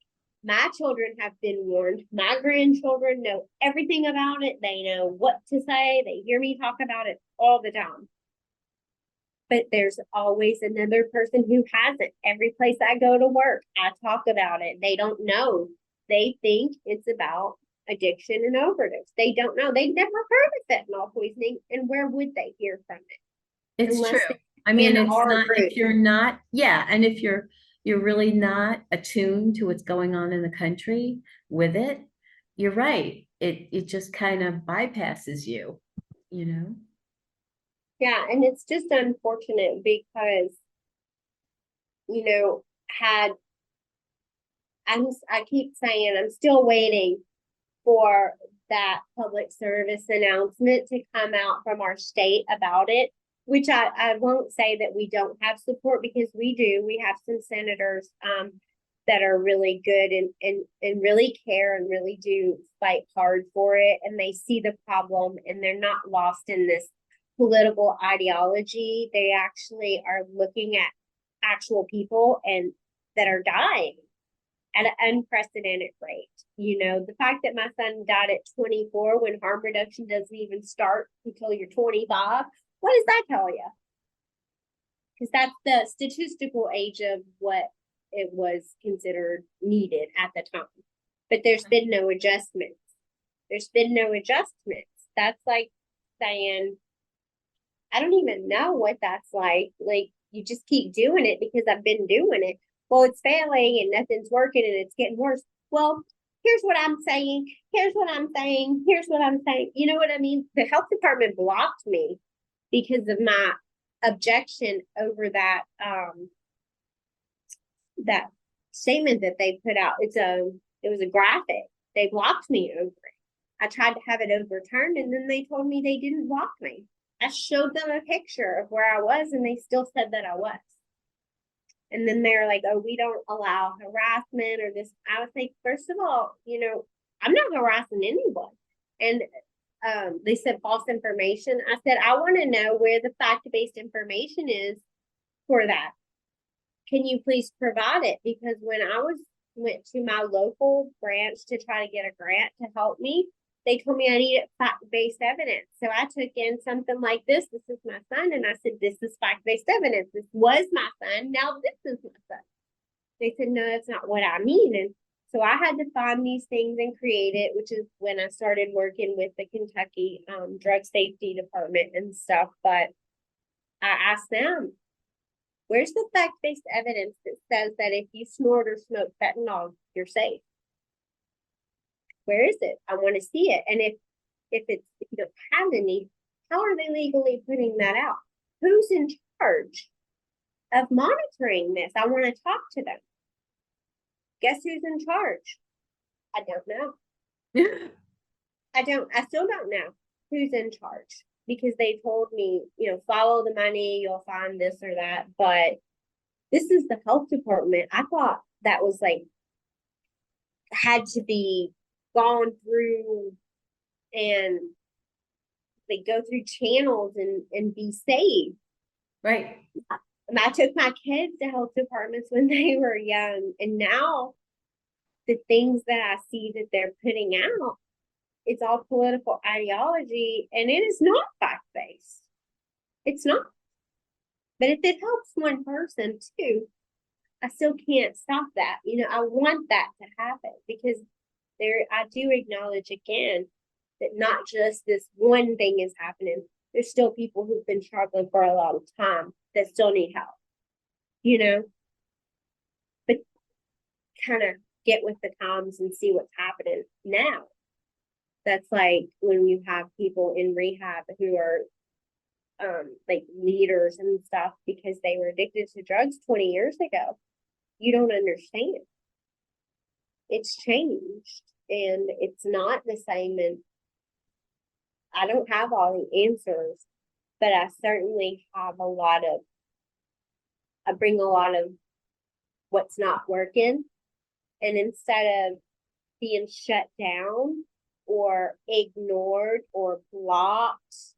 My children have been warned. My grandchildren know everything about it. They know what to say. They hear me talk about it all the time. But there's always another person who hasn't. Every place I go to work, I talk about it. They don't know. They think it's about addiction and overdose. They don't know. They've never heard of fentanyl poisoning, and where would they hear from it? It's Unless true. I mean, it's our not group. if you're not, yeah, and if you're really not attuned to what's going on in the country with it, you're right. It just kind of bypasses you, you know? Yeah, and it's just unfortunate because, had I keep saying I'm still waiting for that public service announcement to come out from our state about it, which I won't say that we don't have support because we do. We have some senators that are really good and really care and really do fight hard for it. And they see the problem and they're not lost in this political ideology. They actually are looking at actual people and that are dying at an unprecedented rate. The fact that my son died at 24 when harm reduction doesn't even start until you're 25, what does that tell you? Because that's the statistical age of what it was considered needed at the time. But there's been no adjustments. There's been no adjustments. That's like saying, I don't even know what that's like. Like, you just keep doing it because I've been doing it. Well, it's failing and nothing's working and it's getting worse. Well, here's what I'm saying. Here's what I'm saying. Here's what I'm saying. You know what I mean? The health department blocked me because of my objection over that that statement that they put out. It was a graphic. They blocked me over it. I tried to have it overturned and then they told me they didn't block me. I showed them a picture of where I was and they still said that I was. And then they're like, oh, we don't allow harassment or this. I was like, first of all, I'm not harassing anyone. And they said false information. I said, I want to know where the fact-based information is for that. Can you please provide it? Because when I went to my local branch to try to get a grant to help me, they told me I needed fact-based evidence. So I took in something like this. This is my son. And I said, this is fact-based evidence. This was my son. Now this is my son. They said, no, that's not what I mean. And so I had to find these things and create it, which is when I started working with the Kentucky Drug Safety Department and stuff. But I asked them, where's the fact-based evidence that says that if you snort or smoke fentanyl, you're safe? Where is it? I want to see it. And if you don't have any, how are they legally putting that out? Who's in charge of monitoring this? I want to talk to them. Guess who's in charge? I don't know. I still don't know who's in charge, because they told me, follow the money, you'll find this or that. But this is the health department. I thought that was like, had to be gone through, and they go through channels and be safe. Right. I took my kids to health departments when they were young, and now the things that I see that they're putting out, it's all political ideology, and it is not fact-based. It's not. But if it helps one person too, I still can't stop that. I want that to happen, because I do acknowledge again that not just this one thing is happening. There's still people who've been struggling for a long time that still need help, but kind of get with the times and see what's happening now. That's like when you have people in rehab who are like leaders and stuff because they were addicted to drugs 20 years ago. You don't understand. It's changed and it's not the same. And I don't have all the answers, but I certainly have I bring a lot of what's not working. And instead of being shut down or ignored or blocked,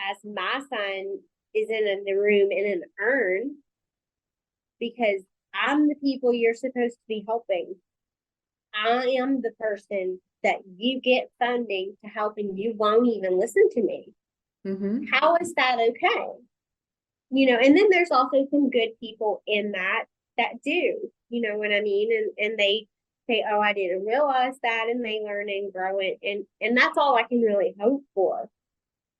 as my son is in the room in an urn, because I'm the people you're supposed to be helping. I am the person that you get funding to help, and you won't even listen to me. Mm-hmm. How is that okay? And then there's also some good people in that do, you know what I mean? And they say, oh, I didn't realize that, and they learn and grow it. And that's all I can really hope for.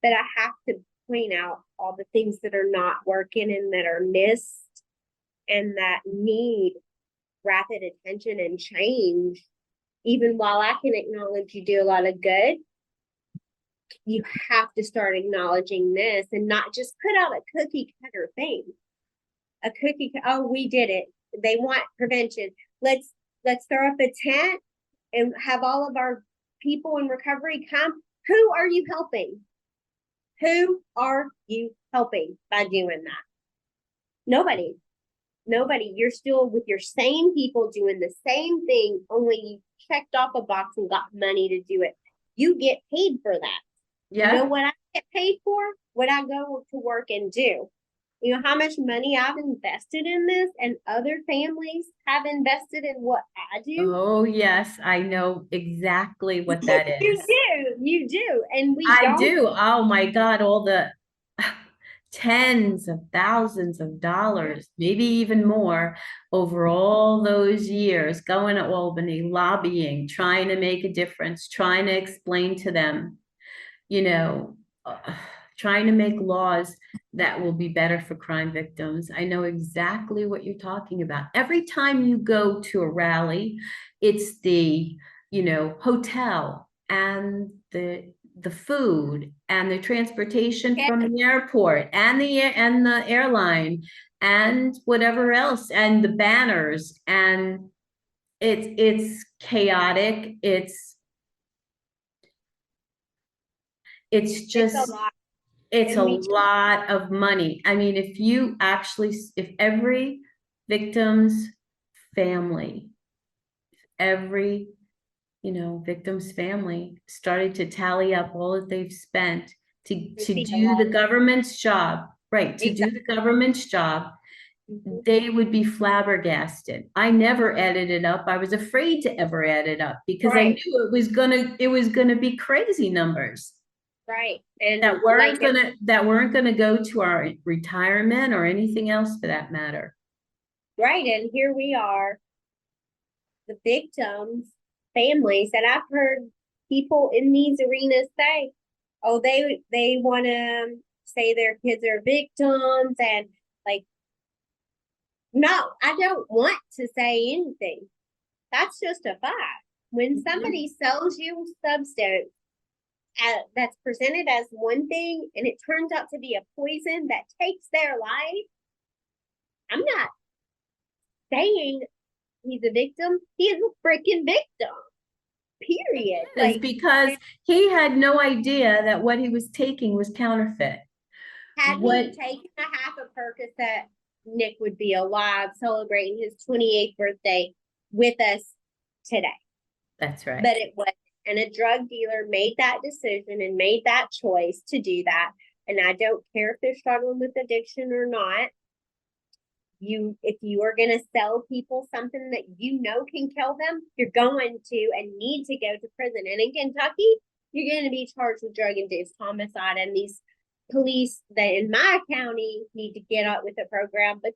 But I have to point out all the things that are not working and that are missed and that need rapid attention and change. Even while I can acknowledge you do a lot of good, you have to start acknowledging this and not just put out a cookie cutter thing. Oh, we did it. They want prevention. Let's throw up a tent and have all of our people in recovery come. Who are you helping? Who are you helping by doing that? Nobody. You're still with your same people doing the same thing, only you checked off a box and got money to do it. You get paid for that. Yeah. You know what I get paid for? What I go to work and do. You know how much money I've invested in this, and other families have invested in what I do? Oh, yes, I know exactly what that is. You do. And we I don't. do. Oh my God, all the tens of thousands of dollars, maybe even more, over all those years going to Albany, lobbying, trying to make a difference, trying to explain to them, you know, uh, trying to make laws that will be better for crime victims. I know exactly what you're talking about. Every time you go to a rally, it's the, hotel and the food and the transportation from the airport and the airline and whatever else and the banners, and it's chaotic. It's It's a just lot. it's And a we lot of money. I mean, if every victim's family, every, victim's family started to tally up all that they've spent to Receive a do the lot. government's job, right? To do the Exactly. government's job, Mhm. they would be flabbergasted. I never added it up. I was afraid to ever add it up because I Right, knew it was gonna be crazy numbers right. And like, that weren't gonna go to our retirement or anything else for that matter. right, and here we are, the victims, families, and I've heard people in these arenas say, oh, they want to say their kids are victims, and like, no, I don't want to say anything. That's just a fact. When somebody sells you substance that's presented as one thing and it turns out to be a poison that takes their life, I'm not saying he's a victim. He is a freaking victim. Period. Is Like, because he had no idea that what he was taking was counterfeit. had he What taken a half a Percocet, Nick would be alive celebrating his 28th birthday with us today. That's right. But it was, and a drug dealer made that decision and made that choice to do that. And I don't care if they're struggling with addiction or not. If you are going to sell people something that you know can kill them, you're going to and need to go to prison. And in Kentucky, you're going to be charged with drug-induced homicide. And these police that in my county need to get up with the program, but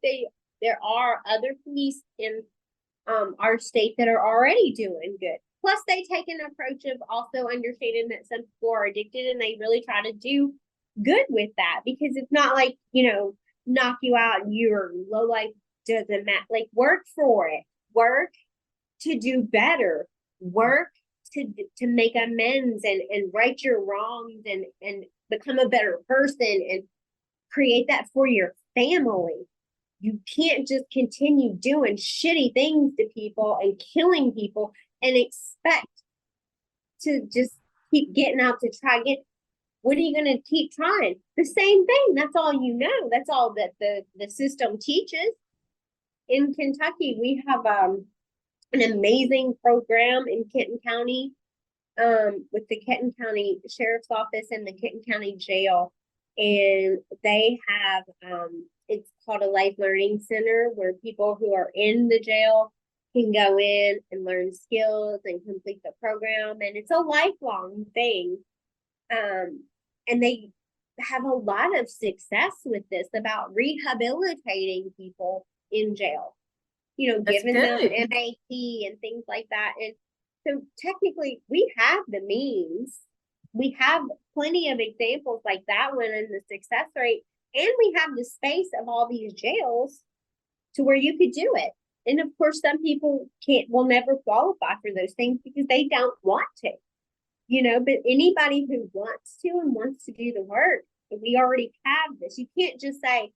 there are other police in our state that are already doing good. Plus, they take an approach of also understanding that some people are addicted and they really try to do good with that, because it's not like, knock you out and your low life doesn't matter. Like, work for it, work to do better, work to make amends and right your wrongs and become a better person and create that for your family. You can't just continue doing shitty things to people and killing people and expect to just keep getting out to try again. What are you going to keep trying? The same thing. That's all you know. That's all that the system teaches. In Kentucky, we have an amazing program in Kenton County, with the Kenton County Sheriff's Office and the Kenton County Jail. And they have, it's called a Life Learning Center, where people who are in the jail can go in and learn skills and complete the program. And it's a lifelong thing. And they have a lot of success with this, about rehabilitating people in jail, That's giving them good. MAT and things like that. And so technically we have the means. We have plenty of examples like that one in the success rate. And we have the space of all these jails to where you could do it. And of course, some people will never qualify for those things because they don't want to, but anybody who wants to and wants to do the work, we already have this. You can't just say,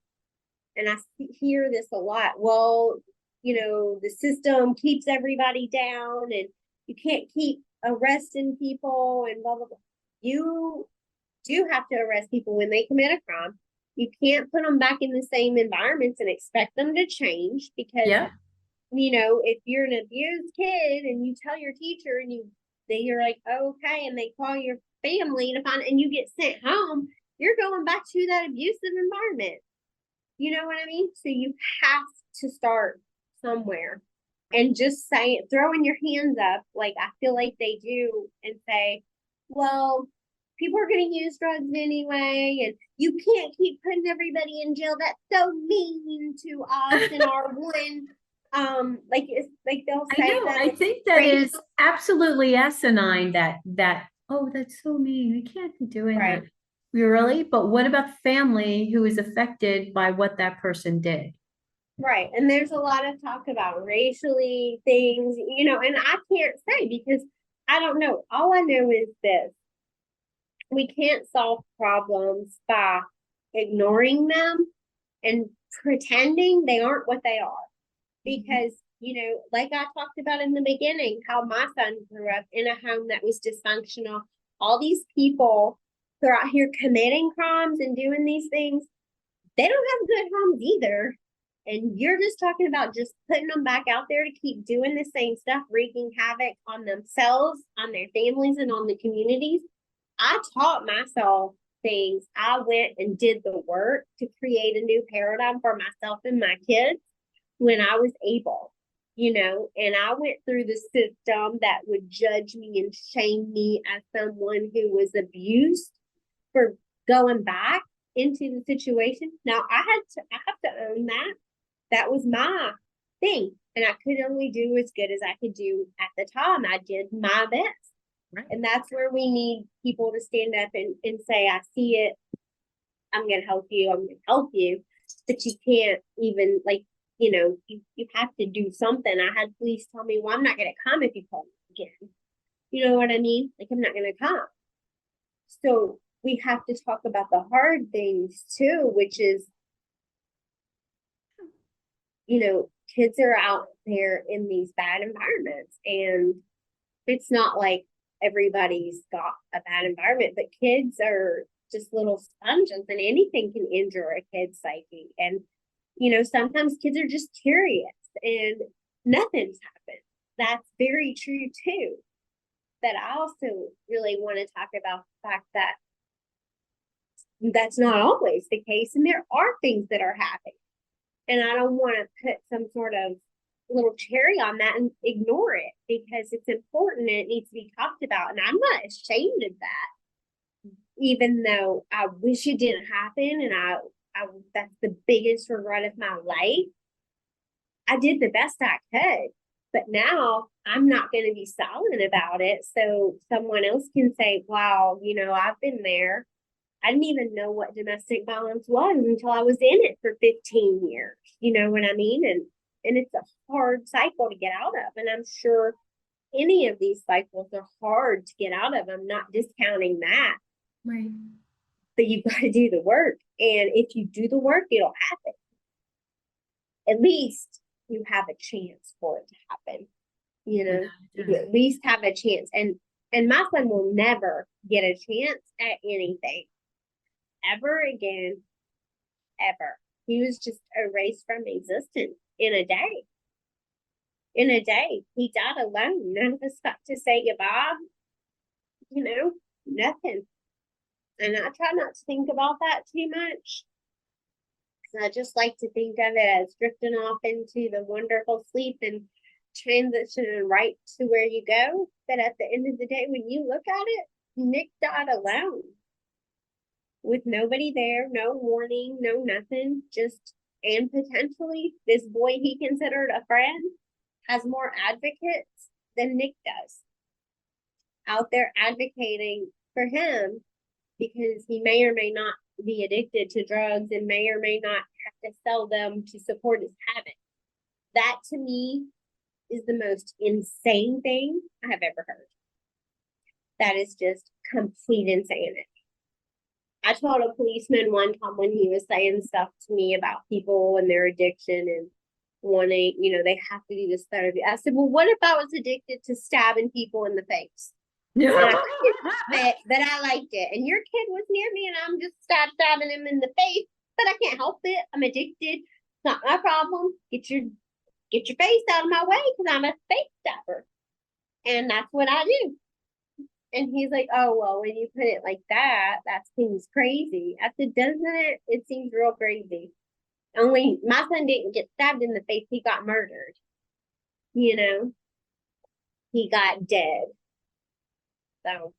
and I hear this a lot, well, the system keeps everybody down and you can't keep arresting people and blah, blah, blah. You do have to arrest people when they commit a crime. You can't put them back in the same environments and expect them to change, because, Yeah. if you're an abused kid and you tell your teacher and you're like, okay, and they call your family to find, and you get sent home, you're going back to that abusive environment. You know what I mean? So you have to start somewhere and just say, throwing your hands up like I feel like they do, and say, well, people are going to use drugs anyway, and you can't keep putting everybody in jail. That's so mean to us in our one. Like, it's like they'll I say know. that I it's think that is racial. absolutely asinine oh, that's so mean. We can't be doing that. Right. Really? But what about the family who is affected by what that person did? Right. And there's a lot of talk about racially things, and I can't say because I don't know. All I know is this: we can't solve problems by ignoring them and pretending they aren't what they are. Because, like I talked about in the beginning, how my son grew up in a home that was dysfunctional. All these people who are out here committing crimes and doing these things, they don't have good homes either. And you're just talking about just putting them back out there to keep doing the same stuff, wreaking havoc on themselves, on their families, and on the communities. I taught myself things. I went and did the work to create a new paradigm for myself and my kids when I was able, and I went through the system that would judge me and shame me as someone who was abused for going back into the situation. Now I have to own that. That was my thing. And I could only do as good as I could do at the time. I did my best. Right. And that's where we need people to stand up and say, I see it. I'm going to help you. I'm going to help you. But you can't even, you have to do something. I had police tell me, well, I'm not going to come if you call me again. You know what I mean? Like, I'm not going to come. So we have to talk about the hard things too, which is, kids are out there in these bad environments, and it's not like everybody's got a bad environment, but kids are just little sponges, and anything can injure a kid's psyche. And, sometimes kids are just curious and nothing's happened. That's very true too. But I also really want to talk about the fact that that's not always the case, and there are things that are happening. And I don't want to put some sort of little cherry on that and ignore it, because it's important and it needs to be talked about. And I'm not ashamed of that, even though I wish it didn't happen. And I that's the biggest regret of my life. I did the best I could, but now I'm not going to be silent about it. So someone else can say, wow, I've been there. I didn't even know what domestic violence was until I was in it for 15 years. You know what I mean? And it's a hard cycle to get out of. And I'm sure any of these cycles are hard to get out of. I'm not discounting that. Right. But you've got to do the work. And if you do the work, it'll happen. At least you have a chance for it to happen. You at least have a chance. And my son will never get a chance at anything ever again, ever. He was just erased from existence in a day. In a day, he died alone. None of us got to say goodbye. Nothing. And I try not to think about that too much. I just like to think of it as drifting off into the wonderful sleep and transitioning right to where you go. But at the end of the day, when you look at it, Nick died alone, with nobody there, no warning, no nothing, and potentially this boy he considered a friend has more advocates than Nick does out there advocating for him, because he may or may not be addicted to drugs and may or may not have to sell them to support his habit. That to me is the most insane thing I have ever heard. That is just complete insanity. I told a policeman one time when he was saying stuff to me about people and their addiction and wanting, they have to do this therapy. I said, well, what if I was addicted to stabbing people in the face? Yeah. But I liked it. And your kid was near me and I'm just stabbing him in the face, but I can't help it. I'm addicted. It's not my problem. Get your face out of my way, because I'm a face stabber. And that's what I do. And he's like, oh, well, when you put it like that seems crazy. I said, doesn't it? It seems real crazy. Only my son didn't get stabbed in the face. He got murdered. He got dead. So.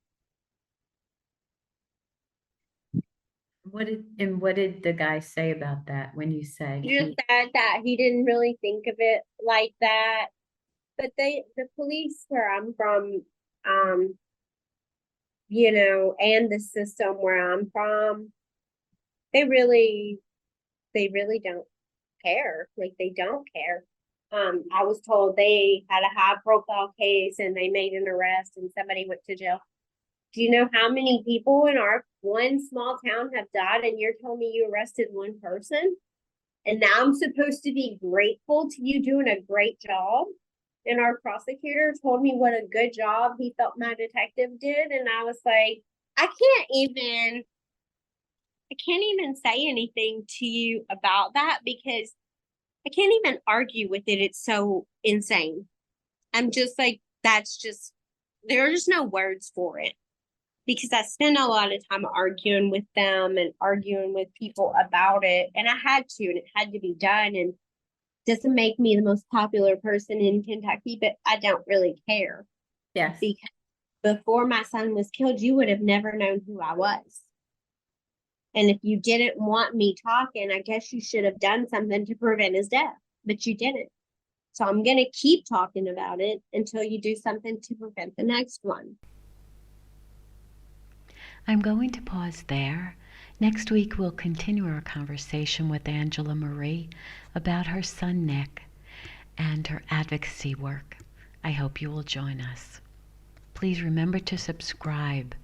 What did the guy say about that when you said? He just said that he didn't really think of it like that. But the police where I'm from, and the system where I'm from, they really don't care. Like, they don't care. I was told they had a high profile case and they made an arrest and somebody went to jail. Do you know how many people in our one small town have died, and you're telling me you arrested one person? And now I'm supposed to be grateful to you doing a great job? And our prosecutor told me what a good job he felt my detective did. And I was like, I can't even say anything to you about that, because I can't even argue with it. It's so insane. I'm just like, there are just no words for it because I spend a lot of time arguing with them and arguing with people about it. And I had to, and it had to be done. And it doesn't make me the most popular person in Kentucky, but I don't really care Yes. because before my son was killed, you would have never known who I was. And if you didn't want me talking, I guess you should have done something to prevent his death, but you didn't. So I'm going to keep talking about it until you do something to prevent the next one. I'm going to pause there. Next week, we'll continue our conversation with Angela Marie about her son, Nick, and her advocacy work. I hope you will join us. Please remember to subscribe.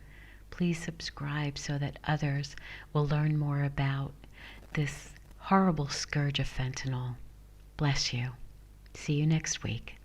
Please subscribe so that others will learn more about this horrible scourge of fentanyl. Bless you. See you next week.